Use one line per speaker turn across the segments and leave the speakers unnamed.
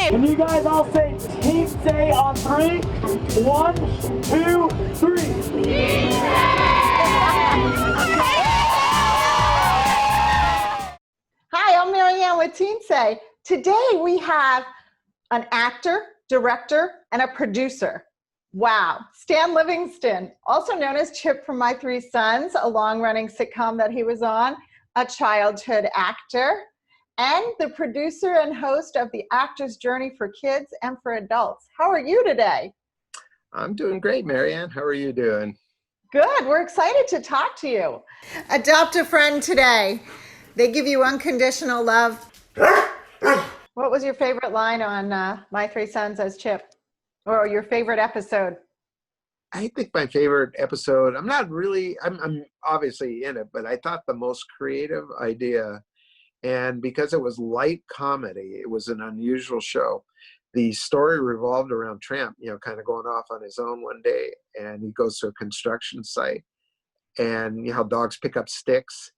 Can you guys all say Team Say on 3? 1, 2, 3.
Hi, I'm Marianne with Teen Say. Today we have an actor, director, and a producer. Wow. Stan Livingston, also known as Chip from My Three Sons, a long-running sitcom that he was on, a childhood actor, and the producer and host of The Actor's Journey for Kids and for Adults. How are you today?
I'm doing great, Marianne. How are you doing?
Good. We're excited to talk to you. Adopt a friend today. They give you unconditional love. What was your favorite line on My Three Sons as Chip? Or your favorite episode?
I think my favorite episode, I'm obviously in it, but I thought the most creative idea, and because it was light comedy, it was an unusual show. The story revolved around Tramp, kind of going off on his own one day, and he goes to a construction site, and you know how dogs pick up sticks?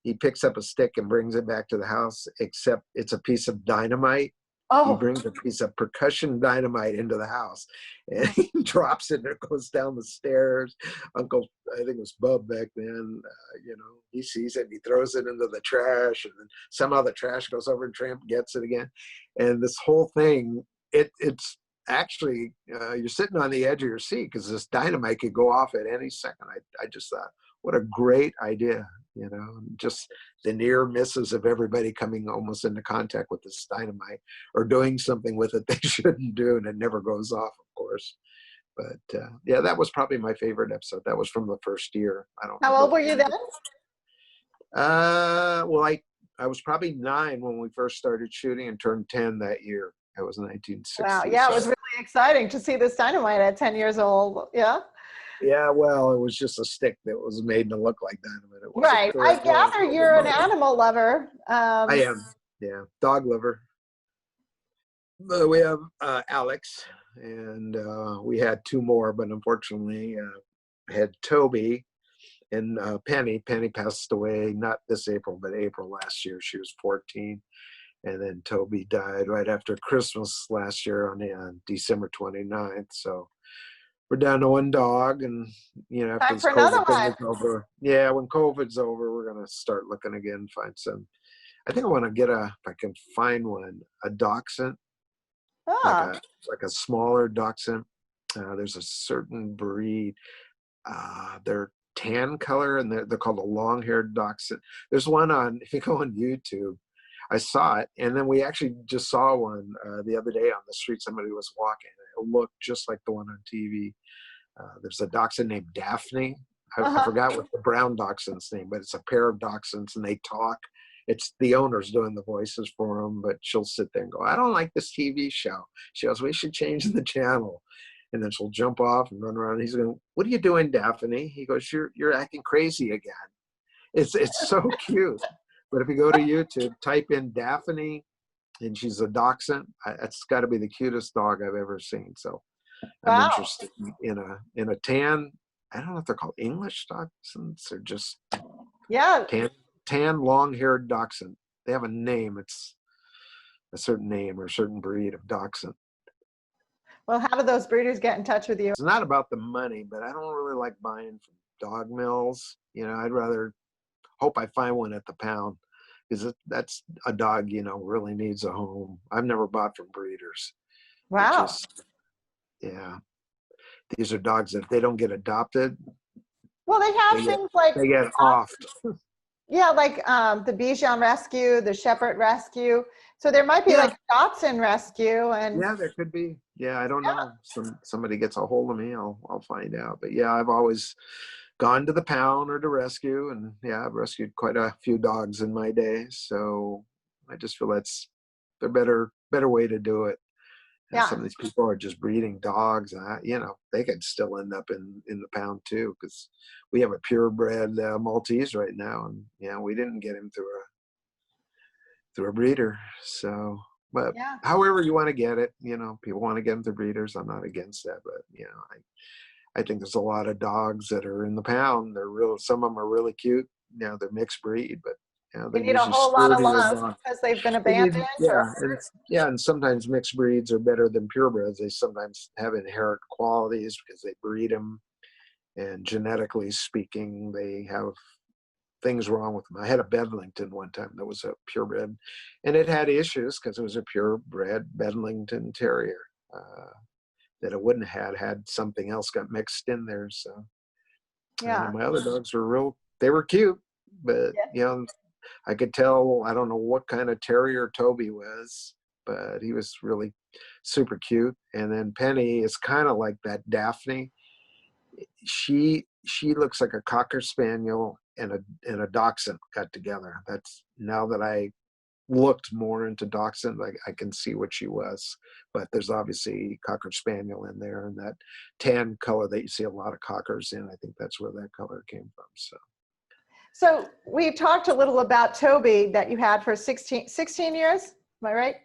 He picks up a stick and brings it back to the house, except it's a piece of dynamite.
Oh.
He brings a piece of percussion dynamite into the house, and he drops it, and it goes down the stairs. Uncle, I think it was Bub back then, he sees it, and he throws it into the trash, and then somehow the trash goes over and Tramp gets it again. And this whole thing, it's actually, you're sitting on the edge of your seat because this dynamite could go off at any second. I just thought, what a great idea. Just the near misses of everybody coming almost into contact with this dynamite or doing something with it they shouldn't do, and it never goes off, of course. But yeah, that was probably my favorite episode. That was from the first year.
How old were you then?
Well, I was probably 9 when we first started shooting and turned 10 that year. That was 1960.
Wow, yeah, it was really exciting to see this dynamite at 10 years old. Yeah.
Yeah, well, it was just a stick that was made to look like dynamite. It
Right. I gather you're an animal lover.
I am. Yeah, dog lover. But we have Alex, and we had 2 more, but unfortunately had Toby and Penny. Penny passed away not this April, but April last year. She was 14. And then Toby died right after Christmas last year on December 29th. So we're down to 1 dog, and after this COVID thing is over, when COVID's over, we're gonna start looking again, find some. I think I want to get if I can find one, a dachshund, like a smaller dachshund. There's a certain breed. They're tan color, and they're called a long-haired dachshund. There's one if you go on YouTube. I saw it, and then we actually just saw one the other day on the street. Somebody was walking. It looked just like the one on TV. There's a dachshund named Daphne. I forgot what the brown dachshund's name, but it's a pair of dachshunds, and they talk. It's the owner's doing the voices for them, but she'll sit there and go, "I don't like this TV show." She goes, "We should change the channel." And then she'll jump off and run around. He's going, "What are you doing, Daphne?" He goes, You're acting crazy again." It's so cute. But if you go to YouTube, type in Daphne, and she's a dachshund, that's got to be the cutest dog I've ever seen. So I'm interested in a tan. I don't know if they're called English dachshunds or just tan long-haired dachshund. They have a name. It's a certain name or a certain breed of dachshund.
Well, how do those breeders get in touch with you?
It's not about the money, but I don't really like buying from dog mills. I'd rather hope I find one at the pound, because that's a dog, really needs a home. I've never bought from breeders.
Wow.
These are dogs that if they don't get adopted.
Well, they have things like
they get offed.
Yeah, like the Bichon Rescue, the Shepherd Rescue. So there might be like a Dachshund Rescue, and
there could be. I don't know. Somebody gets a hold of me, I'll find out. But I've always gone to the pound or to rescue, and I've rescued quite a few dogs in my day. So I just feel that's the better way to do it. And some of these people are just breeding dogs, they could still end up in the pound too, because we have a purebred Maltese right now, and we didn't get him through a breeder. So, but however you want to get it, people want to get them through breeders. I'm not against that, but I think there's a lot of dogs that are in the pound. Some of them are really cute. They're mixed breed, but You know,
You
they're
need a
usually
whole lot of
sturdier
love
dogs.
because they've been
They need,
abandoned
yeah,
or
and yeah, and sometimes mixed breeds are better than purebreds. They sometimes have inherent qualities because they breed them, and genetically speaking, they have things wrong with them. I had a Bedlington one time that was a purebred, and it had issues because it was a purebred Bedlington Terrier that it wouldn't have had something else got mixed in there. So, and
yeah.
then my other dogs were they were cute, but
Yeah.
you know, I could tell, I don't know what kind of terrier Toby was, but he was really super cute. And then Penny is kind of like that Daphne. She looks like a Cocker Spaniel and a Dachshund got together. That's now that I looked more into Dachshund, I can see what she was. But there's obviously Cocker Spaniel in there, and that tan color that you see a lot of Cockers in, I think that's where that color came from.
So we talked a little about Toby that you had for 16 years. Am I right?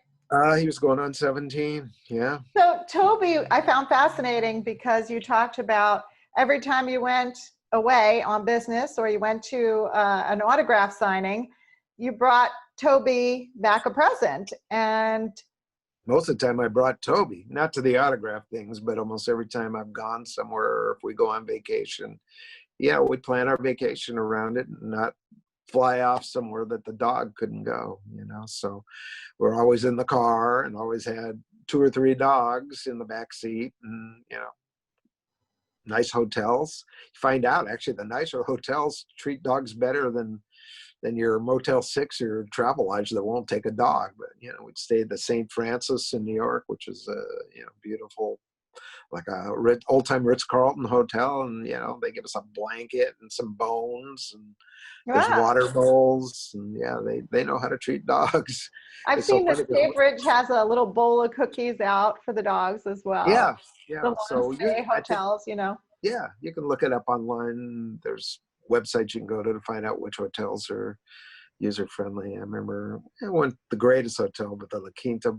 He was going on 17. Yeah.
So Toby, I found fascinating because you talked about every time you went away on business or you went to an autograph signing, you brought Toby back a present. And
Most of the time I brought Toby, not to the autograph things, but almost every time I've gone somewhere, or if we go on vacation, yeah, we plan our vacation around it and not fly off somewhere that the dog couldn't go, you know. So we're always in the car and always had 2 or 3 dogs in the back seat, and you know, nice hotels. You find out actually the nicer hotels treat dogs better than your Motel 6 or your travel lodge that won't take a dog. But you know, we'd stay at the St. Francis in New York, which is a, you know, beautiful, like a old time Ritz-Carlton hotel, and you know, they give us a blanket and some bones, and there's
wow,
water bowls, and yeah, they know how to treat dogs.
I've
It's so
seen the
funny 'cause
Staybridge has a little bowl of cookies out for the dogs as well.
yeah,
The
yeah.
long
So
stay
I think,
hotels, you know.
yeah, you can look it up online. There's websites you can go to find out which hotels are user friendly. I remember it wasn't the greatest hotel, but the La Quinta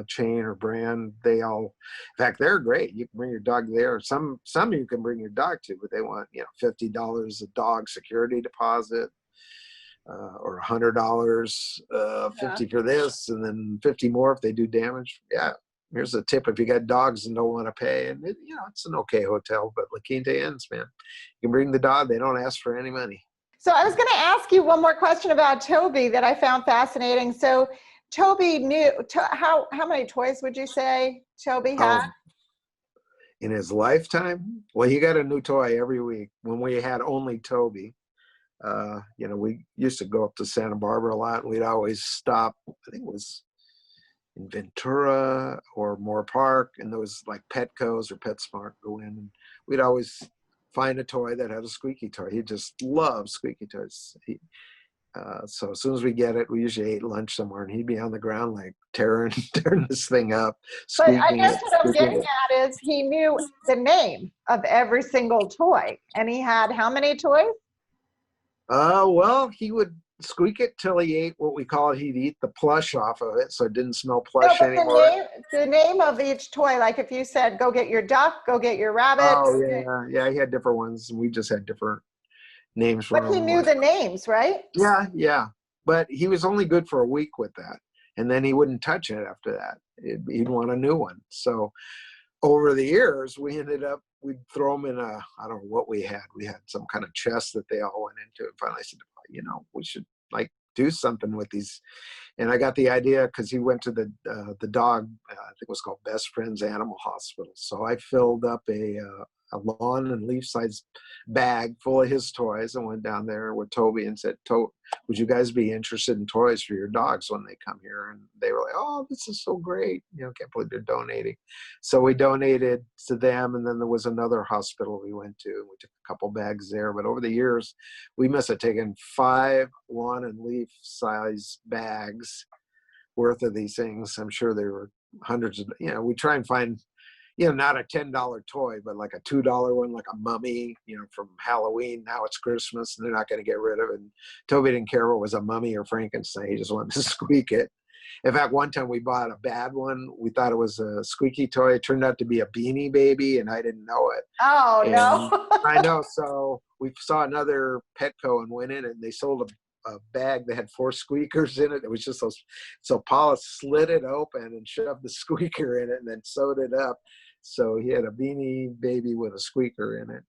chain or brand, they all, in fact, they're great. You can bring your dog there. Some you can bring your dog to, but they want, you know, $50 a dog security deposit, or $100,
Yeah.
50 for this, and then 50 more if they do damage. Yeah. Here's a tip if you got dogs and don't want to pay. And it, you know, it's an okay hotel, but La Quinta Inns, man, you can bring the dog. They don't ask for any money.
So I was going to ask you one more question about Toby that I found fascinating. So Toby knew, how many toys would you say Toby had?
Oh, in his lifetime, well, he got a new toy every week. When we had only Toby, you know, we used to go up to Santa Barbara a lot, and we'd always stop, I think it was in Ventura or Moore Park, and those like Petco's or PetSmart go in, and we'd always find a toy that had a squeaky toy. He just loves squeaky toys. So as soon as we get it, we usually ate lunch somewhere, and he'd be on the ground like tearing this thing up,
But I
squeaking
guess
it,
what I'm
squeaking
getting
it.
at is he knew the name of every single toy. And he had how many toys?
Well, he would squeak it till he ate what we call it. He'd eat the plush off of it, so it didn't smell
No,
plush
but
anymore.
the name of each toy, like if you said, go get your duck, go get your rabbit.
Oh yeah, yeah. He had different ones, and we just had different names
But
for
he
them.
knew
Like,
the names, right?
yeah, yeah. But he was only good for a week with that, and then he wouldn't touch it after that. He'd want a new one. So over the years, we'd throw them in I don't know what we had. We had some kind of chest that they all went into. And finally I said, you know, we should like do something with these. And I got the idea because he went to the dog, I think it was called Best Friends Animal Hospital. So I filled up a lawn and leaf size bag full of his toys and went down there with Toby and said, would you guys be interested in toys for your dogs when they come here? And they were like, oh, this is so great. You know, can't believe they're donating. So we donated to them. And then there was another hospital we went to. We took a couple bags there. But over the years, we must have taken 5 lawn and leaf size bags worth of these things. I'm sure there were hundreds of, you know, we try and find, you know, not a $10 toy, but like a $2 one, like a mummy, you know, from Halloween. Now it's Christmas and they're not going to get rid of it. And Toby didn't care if it was a mummy or Frankenstein. He just wanted to squeak it. In fact, one time we bought a bad one. We thought it was a squeaky toy. It turned out to be a Beanie Baby, and I didn't know it.
Oh,
And
no.
I know. So we saw another Petco and went in, and they sold a bag that had 4 squeakers in it. It was just so Paula slid it open and shoved the squeaker in it and then sewed it up. So he had a beanie baby with a squeaker in it.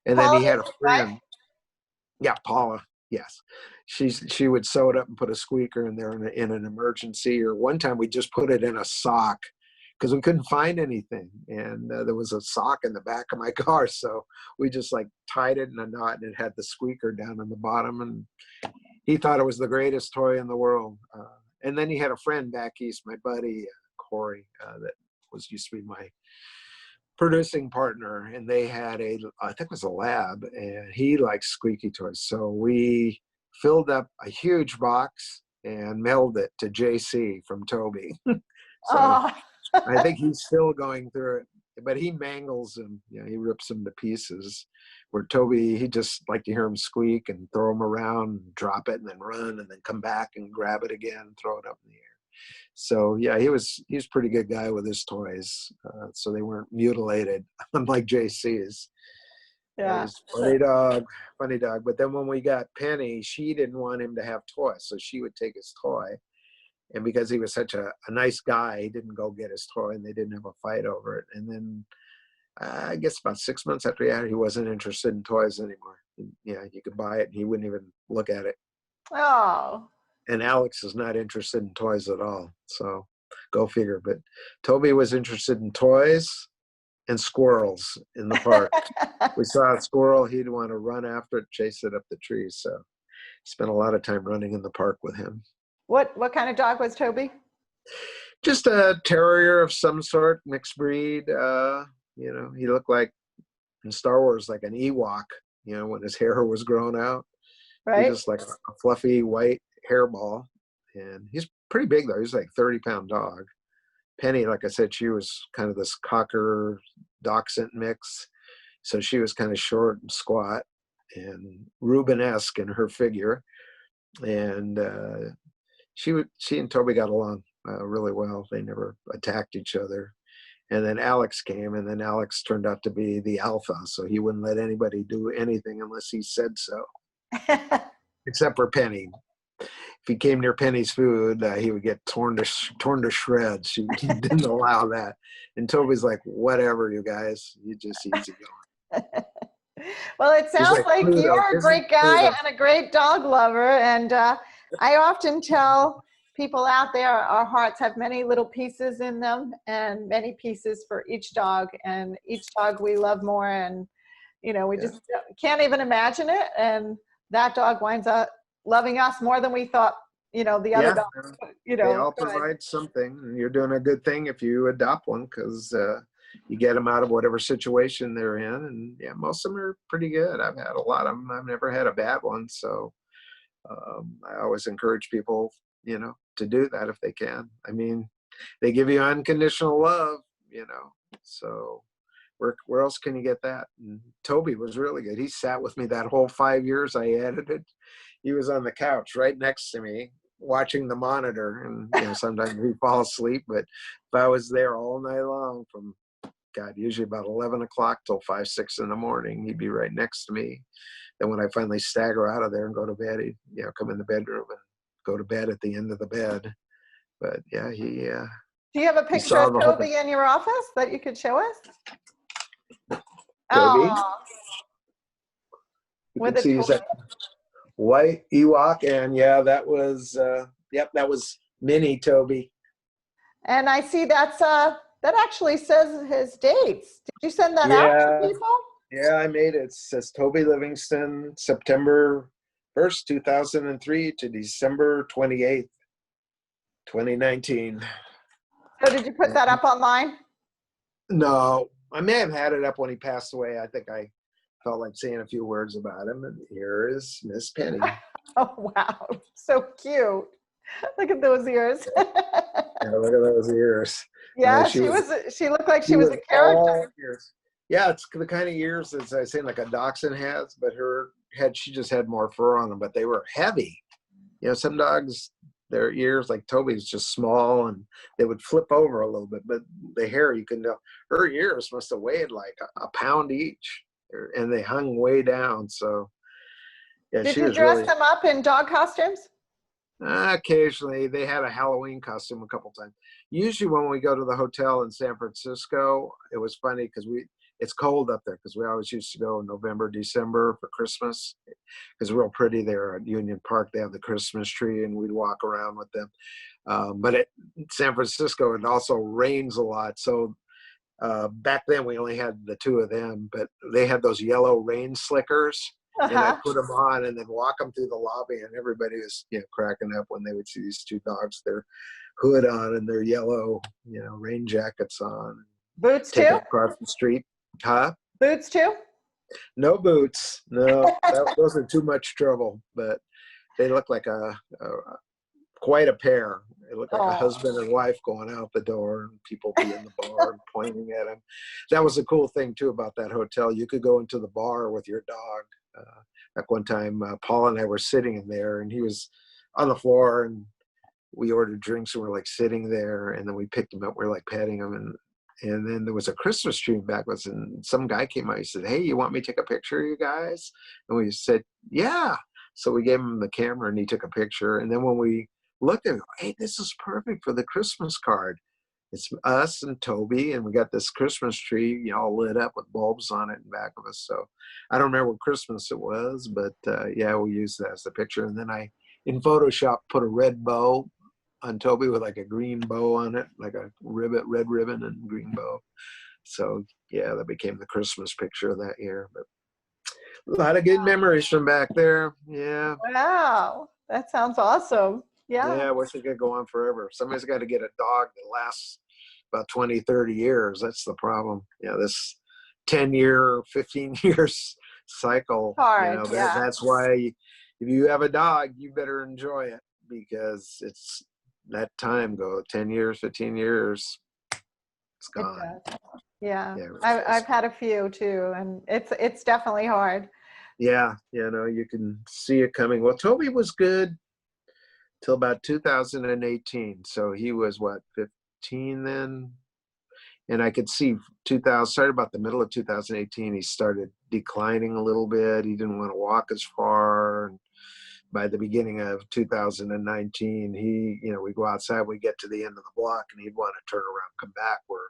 And then he had a friend. Yeah, Paula. Yes. She would sew it up and put a squeaker in there in an emergency. Or one time we just put it in a sock because we couldn't find anything. And there was a sock in the back of my car. So we just like tied it in a knot and it had the squeaker down on the bottom. And he thought it was the greatest toy in the world. And then he had a friend back east, my buddy, Corey, that used to be my producing partner, and they had I think it was a lab, and he liked squeaky toys. So we filled up a huge box and mailed it to JC from Toby. So I think he's still going through it, but he mangles them. He rips them to pieces. Where Toby, he just like to hear him squeak and throw them around, and drop it, and then run, and then come back and grab it again and throw it up in the air. So yeah, he was a pretty good guy with his toys, so they weren't mutilated, unlike JC's.
Yeah,
He's funny dog. But then when we got Penny, she didn't want him to have toys, so she would take his toy. And because he was such a nice guy, he didn't go get his toy, and they didn't have a fight over it. And then I guess about 6 months after he had it, he wasn't interested in toys anymore. Yeah, you could buy it, and he wouldn't even look at it.
Oh.
And Alex is not interested in toys at all. So go figure. But Toby was interested in toys and squirrels in the park. We saw a squirrel, he'd want to run after it, chase it up the trees. So spent a lot of time running in the park with him.
What kind of dog was Toby?
Just a terrier of some sort, mixed breed. He looked like in Star Wars like an Ewok, when his hair was grown out.
Right.
He just like a fluffy white hairball, and he's pretty big though. He's like 30-pound dog. Penny, like I said, she was kind of this cocker dachshund mix, so she was kind of short and squat and Rubenesque in her figure, and she and Toby got along really well. They never attacked each other. And then Alex came, and then Alex turned out to be the alpha, so he wouldn't let anybody do anything unless he said so. Except for Penny. If he came near Penny's food, he would get torn to shreds. She didn't allow that. And Toby's like, whatever, you guys, you just easy going.
Well, it sounds like
Pluto.
you're a great guy and a great dog lover. And I often tell people out there, our hearts have many little pieces in them, and many pieces for each dog. And each dog we love more. And, we just can't even imagine it. And that dog winds up loving us more than we thought, the other dogs.
They all provide something, and you're doing a good thing if you adopt one, because you get them out of whatever situation they're in. And yeah, most of them are pretty good. I've had a lot of them. I've never had a bad one. So I always encourage people, to do that if they can. I mean, they give you unconditional love, so where else can you get that? And Toby was really good. He sat with me that whole 5 years I edited. He was on the couch right next to me watching the monitor, and sometimes he'd fall asleep, but if I was there all night long from usually about 11 o'clock till 5, 6 in the morning, he'd be right next to me. Then when I finally stagger out of there and go to bed, he'd come in the bedroom and go to bed at the end of the bed. But yeah, he
do you have a picture of Toby in your office that you could show us?
Toby?
Oh.
You can see he's that white Ewok, and that was that was mini Toby.
And I see that actually says his dates. Did you send that out to people?
Yeah, I made it. It says Toby Livingston, September 1st, 2003 to December 28th, 2019.
So did you put that up online?
No, I may have had it up when he passed away. I think I felt like saying a few words about him, and here is Miss Penny.
Oh, wow. So cute. Look at those ears.
Yeah, look at those ears.
Yeah, she looked like she was a character.
Yeah, it's the kind of ears, as I say, like a dachshund has, but she just had more fur on them, but they were heavy. Some dogs, their ears, like Toby's, just small, and they would flip over a little bit, but the hair, you can tell, her ears must have weighed like a pound each, and they hung way down. So Yeah,
Did
she
you
was
dress
really,
them up in dog costumes?
occasionally they had a Halloween costume a couple times. Usually when we go to the hotel in San Francisco, it was funny because it's cold up there because we always used to go in November, December for Christmas. It's real pretty there at Union Park. They have the Christmas tree and we'd walk around with them. But at San Francisco, it also rains a lot. So back then we only had the two of them, but they had those yellow rain slickers. And I
Uh-huh.
put them on and then walk them through the lobby, and everybody was, cracking up when they would see these two dogs, their hood on and their yellow, rain jackets on,
Boots
take
too?
them across the street. Huh?
Boots too?
No boots. No, those are too much trouble. But they look like quite a pair. It looked like a
Oh,
husband and wife going out the door, and people be in the bar and pointing at them. That was the cool thing too about that hotel. You could go into the bar with your dog. Like one time, Paul and I were sitting in there, and he was on the floor, and we ordered drinks, and we're like sitting there, and then we picked him up. We're like petting him, and then there was a Christmas tree back with us, and some guy came out. He said, "Hey, you want me to take a picture of you guys?" And we said, "Yeah." So we gave him the camera, and he took a picture. And then when we looked at it, hey, this is perfect for the Christmas card. It's us and Toby, and we got this Christmas tree, all lit up with bulbs on it in back of us. So I don't remember what Christmas it was, but yeah, we used that as the picture. And then I, in Photoshop, put a red bow on Toby with like a green bow on it, like a red ribbon and green bow. So yeah, that became the Christmas picture that year. But a lot of good memories from back there. Yeah.
wow. That sounds awesome. Yeah.
Yeah, I wish it could go on forever. Somebody's got to get a dog that lasts about 20, 30 years. That's the problem. Yeah, this 10-year, 15 years cycle,
Hard. Yeah.
that's why if you have a dog, you better enjoy it because it's that time go 10 years, 15 years, it's
It
gone.
does. Yeah.
Yeah, it really
I've
is.
had a few too, and it's definitely hard.
Yeah, you can see it coming. Well, Toby was good till about 2018. So he was what, 15 then? And I could see 2000, started about the middle of 2018, he started declining a little bit. He didn't want to walk as far. And by the beginning of 2019, we go outside, we get to the end of the block, and he'd want to turn around, come back, where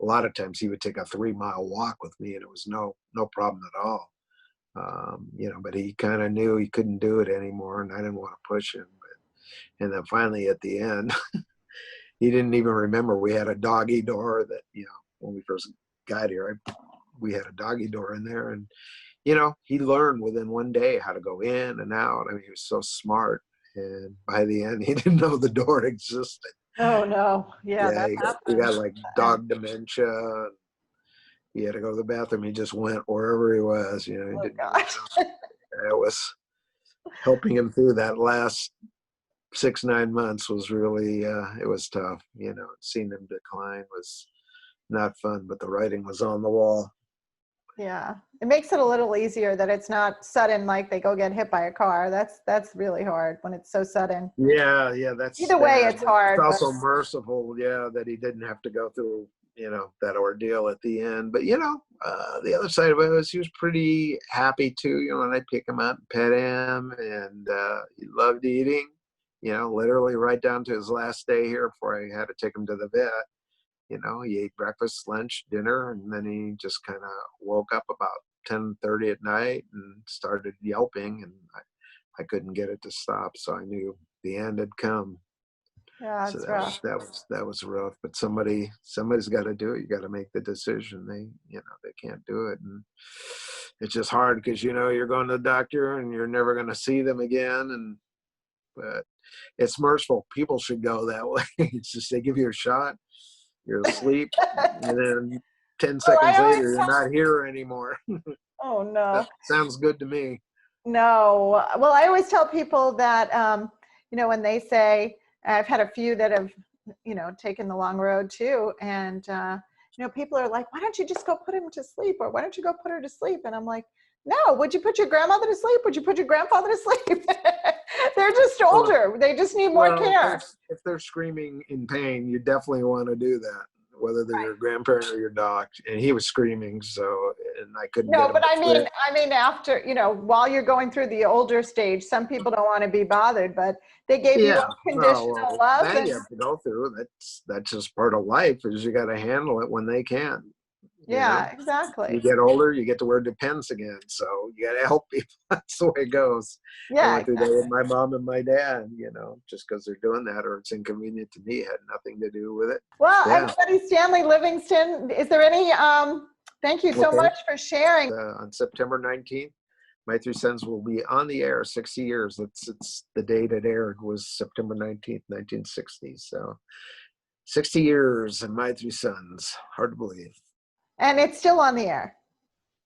a lot of times he would take a 3-mile walk with me, and it was no problem at all. But he kind of knew he couldn't do it anymore, and I didn't want to push him. And then finally at the end, he didn't even remember we had a doggy door that, when we first got here, we had a doggy door in there. And, he learned within one day how to go in and out. I mean, he was so smart. And by the end, he didn't know the door existed.
Oh no. Yeah,
Yeah,
that
he got
happens.
like dog dementia. He had to go to the bathroom. He just went wherever he was. He
Oh
didn't even
gosh.
know. It was helping him through that last 6-9 months was really it was tough. Seeing them decline was not fun, but the writing was on the wall.
Yeah. It makes it a little easier that it's not sudden, like they go get hit by a car. That's really hard when it's so sudden.
Yeah, that's
Either way,
sad,
it's
but it's
hard, but
also merciful, that he didn't have to go through that ordeal at the end. But the other side of it was he was pretty happy too. And I'd pick him up and pet him, and he loved eating, literally right down to his last day here before I had to take him to the vet. He ate breakfast, lunch, dinner, and then he just kind of woke up about 10:30 at night and started yelping, and I couldn't get it to stop. So I knew the end had come.
yeah,
So
it's rough.
that was rough. But somebody's got to do it. You got to make the decision. They can't do it, and it's just hard because you're going to the doctor and you're never going to see them again. But it's merciful. People should go that way. It's just they give you a shot. You're asleep, and then 10
Well, I
seconds
always
later, you're not here anymore.
oh no.
Sounds good to me.
No. Well, I always tell people that, when they say, I've had a few that have, taken the long road too. And, people are like, why don't you just go put him to sleep? Or why don't you go put her to sleep? And I'm like, no, would you put your grandmother to sleep? Would you put your grandfather to sleep? They're just older. They just need more care.
If they're screaming in pain, you definitely want to do that, whether they're
Right.
your grandparent or your dog. And he was screaming, so and I couldn't
No,
get them
but
to fit.
I mean, after, while you're going through the older stage, some people don't want to be bothered, but they gave you
Yeah, no,
unconditional
well,
love.
that
And
you have to go through. That's just part of life. Is you got to handle it when they can. You know,
yeah,
you
exactly.
get older, you get to wear depends again. So you got to help people. That's the way it goes. I
Yeah,
went through that
exactly.
with my mom and my dad. Just because they're doing that or it's inconvenient to me, it had nothing to do with it.
Well,
Yeah.
everybody, Stanley Livingston, is there any, thank you so
Okay.
much for sharing.
On September 19th, My Three Sons will be on the air 60 years. It's the date it aired was September 19th, 1960. So 60 years and My Three Sons. Hard to believe.
And it's still on the air.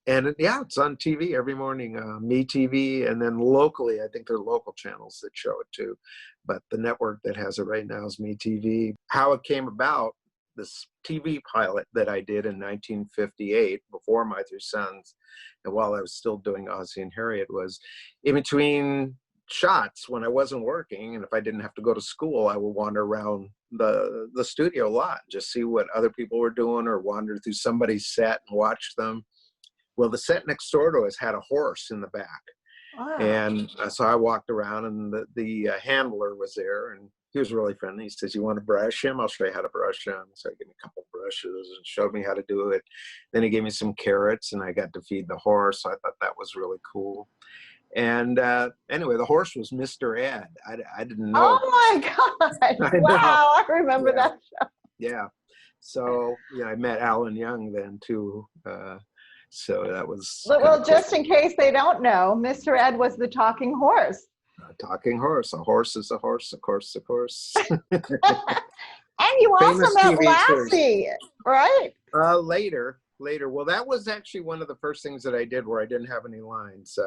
And yeah, it's on TV every morning, Me TV, and then locally, I think there are local channels that show it too. But the network that has it right now is Me TV. How it came about, this TV pilot that I did in 1958 before My Three Sons, and while I was still doing Ozzie and Harriet, was in between shots when I wasn't working, and if I didn't have to go to school, I would wander around the studio a lot, just see what other people were doing, or wander through somebody's set and watch them. Well, the set next door to us had a horse in the back.
Wow.
And so I walked around, and the handler was there, and he was really friendly. He says, "You want to brush him? I'll show you how to brush him." So he gave me a couple brushes and showed me how to do it. Then he gave me some carrots, and I got to feed the horse. So I thought that was really cool. And anyway, the horse was Mr. Ed. I didn't know
Oh
this.
my God.
I know.
Wow. I remember
Yeah.
that show.
Yeah. So, I met Alan Young then too. So that was kind
Well,
of cool.
just in case they don't know, Mr. Ed was the talking horse.
Talking horse. A horse is a horse, of course, of course.
And you also
Famous
met
TV series.
Lassie, right?
Later. Well, that was actually one of the first things that I did where I didn't have any lines.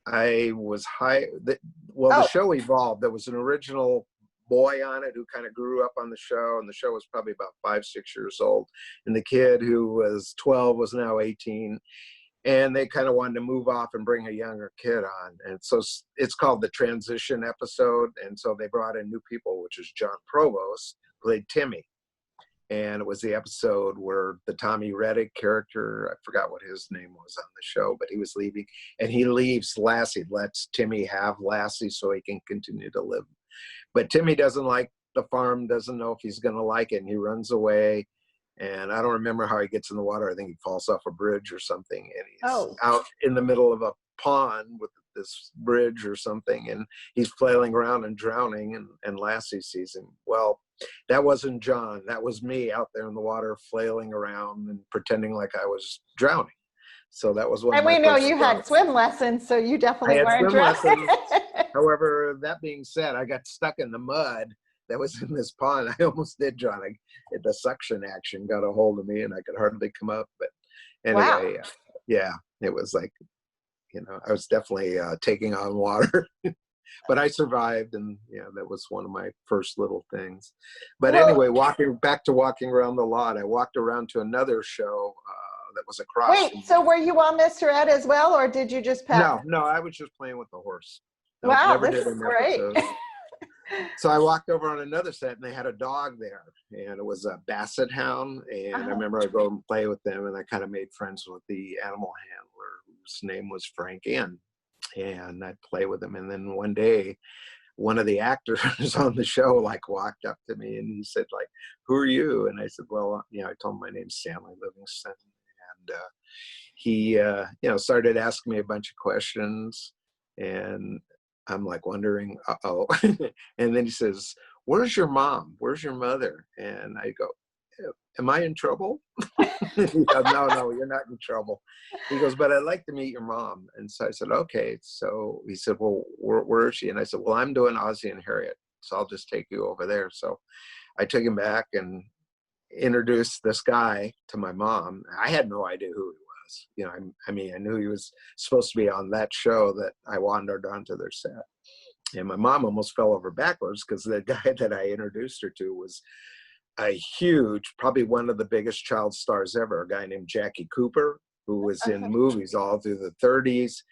I was the show evolved. There was an original boy on it who kind of grew up on the show, and the show was probably about 5, 6 years old. And the kid who was 12 was now 18. And they kind of wanted to move off and bring a younger kid on. And so it's called the transition episode. And so they brought in new people, which is John Provost, played Timmy. And it was the episode where the Tommy Reddick character, I forgot what his name was on the show, but he was leaving. And he leaves Lassie, lets Timmy have Lassie so he can continue to live. But Timmy doesn't like the farm, doesn't know if he's going to like it, and he runs away. And I don't remember how he gets in the water. I think he falls off a bridge or something, and he's out in the middle of a pond with this bridge or something, and he's flailing around and drowning, and Lassie sees him. Well, that wasn't John. That was me out there in the water flailing around and pretending like I was drowning. So that was one
And
of my
we know
first
you had swim lessons, so you
I
definitely
had
weren't
swim
drowning.
lessons. However, that being said, I got stuck in the mud that was in this pond. I almost did drown. The suction action got a hold of me, and I could hardly come up. But anyway,
Wow.
yeah, it was like, I was definitely taking on water. But I survived, and that was one of my first little things. But anyway, walking around the lot, I walked around to another show that was across.
Wait, so were you on Mr. Ed as well, or did you just pet?
No, I was just playing with the horse.
Wow,
never
this
did
is
an
great.
episode. So I walked over on another set, and they had a dog there, and it was a basset hound. And I remember I'd go and play with them, and I kind of made friends with the animal handler, whose name was Frank Inn. And I'd play with him. And then one day, one of the actors on the show walked up to me, and he said, "Who are you?" And I said, "Well, I told him my name's Stanley Livingston." And he started asking me a bunch of questions, and I'm wondering, uh-oh. And then he says, "Where's your mom? Where's your mother?" And I go, "Am I in trouble?" He goes, no, you're not in trouble. He goes, "But I'd like to meet your mom." And so I said, "Okay." So he said, "Well, where is she?" And I said, "Well, I'm doing Ozzie and Harriet, so I'll just take you over there." So I took him back and introduced this guy to my mom. I had no idea who he was. I knew he was supposed to be on that show that I wandered onto their set. And my mom almost fell over backwards because the guy that I introduced her to was a huge, probably one of the biggest child stars ever, a guy named Jackie Cooper, who was in movies all through the 30s,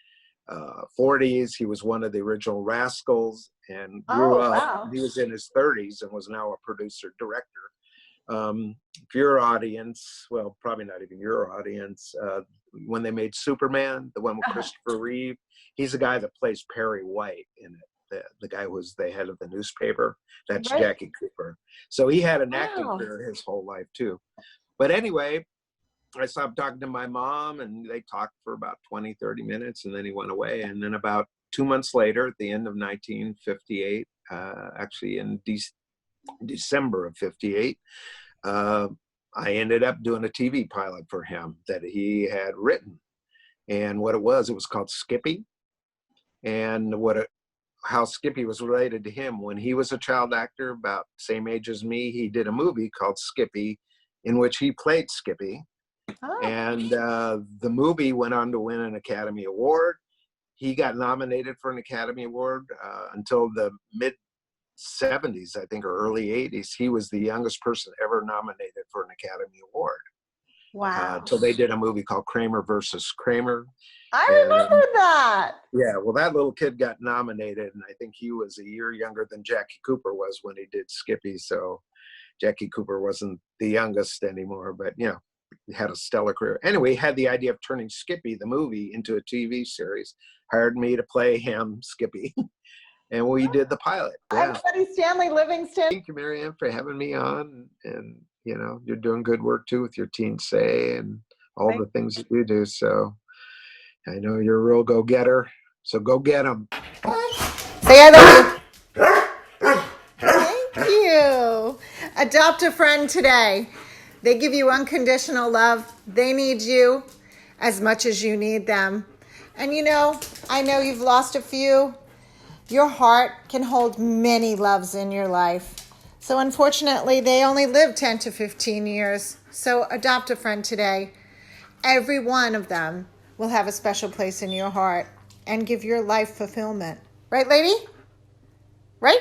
40s. He was one of the original Rascals and grew up.
Wow.
He was in his 30s and was now a producer director For your audience, well, probably not even your audience, when they made Superman, the one with Christopher Reeve, he's the guy that plays Perry White in it. The guy who was the head of the newspaper. That's
Right.
Jackie Cooper. So he had an acting
Wow.
career his whole life too. But anyway, I stopped talking to my mom, and they talked for about 20, 30 minutes, and then he went away. And then about 2 months later, at the end of 1958, actually in December of 58, I ended up doing a TV pilot for him that he had written. And what it was called Skippy. And how Skippy was related to him. When he was a child actor, about the same age as me, he did a movie called Skippy, in which he played Skippy.
Oh.
And the movie went on to win an Academy Award. He got nominated for an Academy Award until the mid-70s, I think, or early 80s. He was the youngest person ever nominated for an Academy Award.
Wow.
Until they did a movie called Kramer versus Kramer.
I remember that.
Yeah, well, that little kid got nominated, and I think he was a year younger than Jackie Cooper was when he did Skippy. So Jackie Cooper wasn't the youngest anymore, but, he had a stellar career. Anyway, he had the idea of turning Skippy, the movie, into a TV series, hired me to play him, Skippy, and we did the pilot. Yeah.
Everybody, Stanley Livingston.
Thank you, Marianne, for having me on, and, you're doing good work, too, with your Teen Say and all the things that you do, so I know you're a real go-getter, so go get them.
Say I love you. Thank you. Adopt a friend today. They give you unconditional love. They need you as much as you need them. And I know you've lost a few. Your heart can hold many loves in your life. So unfortunately, they only live 10 to 15 years. So adopt a friend today. Every one of them will have a special place in your heart and give your life fulfillment. Right, lady? Right?